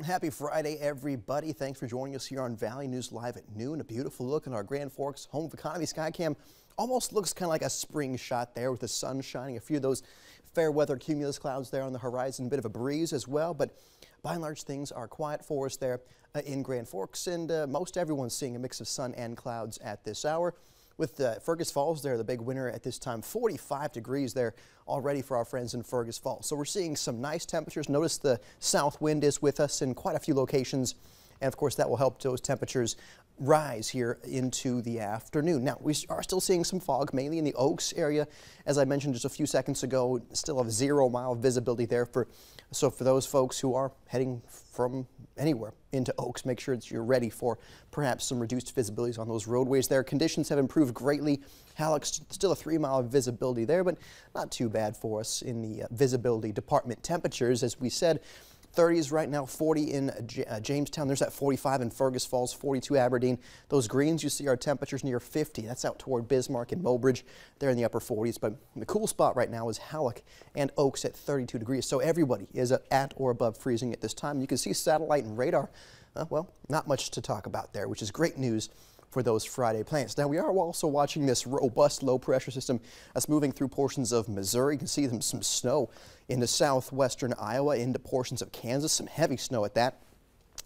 Happy Friday, everybody. Thanks for joining us here on Valley News Live at noon. A beautiful look in our Grand Forks home of economy Skycam. Almost looks kind of like a spring shot there with the sun shining. A few of those fair weather cumulus clouds there on the horizon. A bit of a breeze as well, but by and large things are quiet for us there in Grand Forks, and most everyone's seeing a mix of sun and clouds at this hour. With Fergus Falls there, the big winner at this time, 45 degrees there already for our friends in Fergus Falls. So we're seeing some nice temperatures. Notice the south wind is with us in quite a few locations. And of course, that will help those temperatures rise here into the afternoon. Now, we are still seeing some fog, mainly in the Oaks area. As I mentioned just a few seconds ago, still have 0-mile visibility there. So for those folks who are heading from anywhere into Oaks, make sure that you're ready for perhaps some reduced visibilities on those roadways there. Conditions have improved greatly. Halleck's still a 3-mile visibility there, but not too bad for us in the visibility department. Temperatures, as we said, 30s right now, 40 in Jamestown. There's that 45 in Fergus Falls, 42 Aberdeen. Those greens you see are temperatures near 50. That's out toward Bismarck and Mobridge. They're in the upper 40s. But the cool spot right now is Halleck and Oaks at 32 degrees. So everybody is at or above freezing at this time. You can see satellite and radar. Well, not much to talk about there, which is great news for those Friday plans. Now, we are also watching this robust low pressure system that's moving through portions of Missouri. You can see some snow into southwestern Iowa, into portions of Kansas, some heavy snow at that.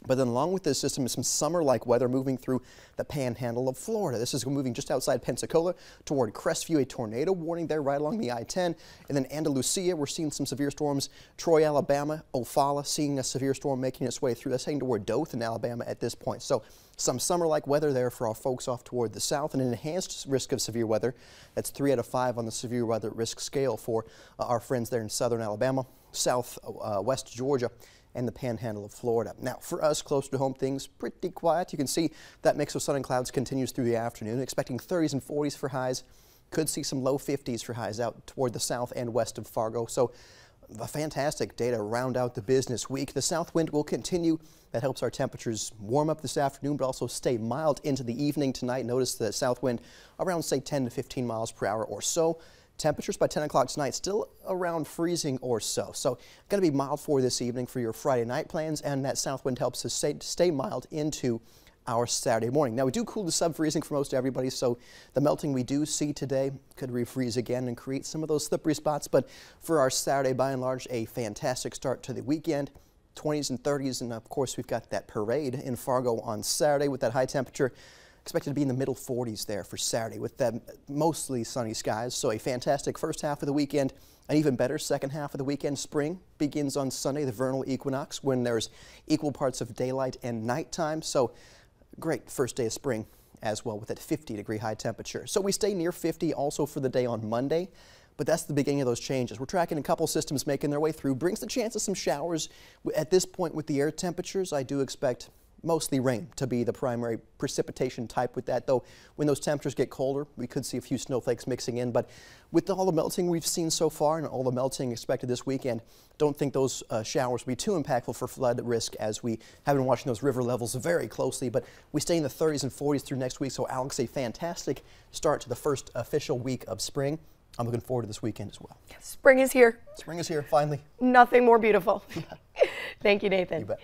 But then along with this system is some summer-like weather moving through the panhandle of Florida. This is moving just outside Pensacola toward Crestview, a tornado warning there right along the I-10. And then Andalusia, we're seeing some severe storms. Troy, Alabama, O'Falla, seeing a severe storm making its way through. That's heading toward Dothan, Alabama at this point. So some summer-like weather there for our folks off toward the south, and an enhanced risk of severe weather. That's 3 out of 5 on the severe weather risk scale for our friends there in southern Alabama, southwest Georgia, and the panhandle of Florida. Now, for us, closer to home, things pretty quiet. You can see that mix of sun and clouds continues through the afternoon, expecting 30s and 40s for highs. Could see some low 50s for highs out toward the south and west of Fargo. So a fantastic day to round out the business week. The south wind will continue. That helps our temperatures warm up this afternoon, but also stay mild into the evening tonight. Notice the south wind around, say, 10 to 15 miles per hour or so. Temperatures by 10 o'clock tonight still around freezing or so. So going to be mild for this evening for your Friday night plans, and that south wind helps us stay mild into our Saturday morning. Now, we do cool to sub-freezing for most everybody, so the melting we do see today could refreeze again and create some of those slippery spots. But for our Saturday, by and large, a fantastic start to the weekend. 20s and 30s, and of course we've got that parade in Fargo on Saturday with that high temperature. Expected to be in the middle 40s there for Saturday with that mostly sunny skies. So a fantastic first half of the weekend, an even better second half of the weekend. Spring begins on Sunday, the vernal equinox, when there's equal parts of daylight and nighttime. So great first day of spring as well with that 50-degree high temperature. So we stay near 50 also for the day on Monday. But that's the beginning of those changes. We're tracking a couple systems making their way through. Brings the chance of some showers. At this point with the air temperatures, I do expect mostly rain to be the primary precipitation type with that, though when those temperatures get colder, we could see a few snowflakes mixing in. But with all the melting we've seen so far and all the melting expected this weekend, don't think those showers will be too impactful for flood risk, as we have been watching those river levels very closely. But we stay in the 30s and 40s through next week, so Alex, a fantastic start to the first official week of spring. I'm looking forward to this weekend as well. Spring is here. Spring is here, finally. Nothing more beautiful. Thank you, Nathan. You bet.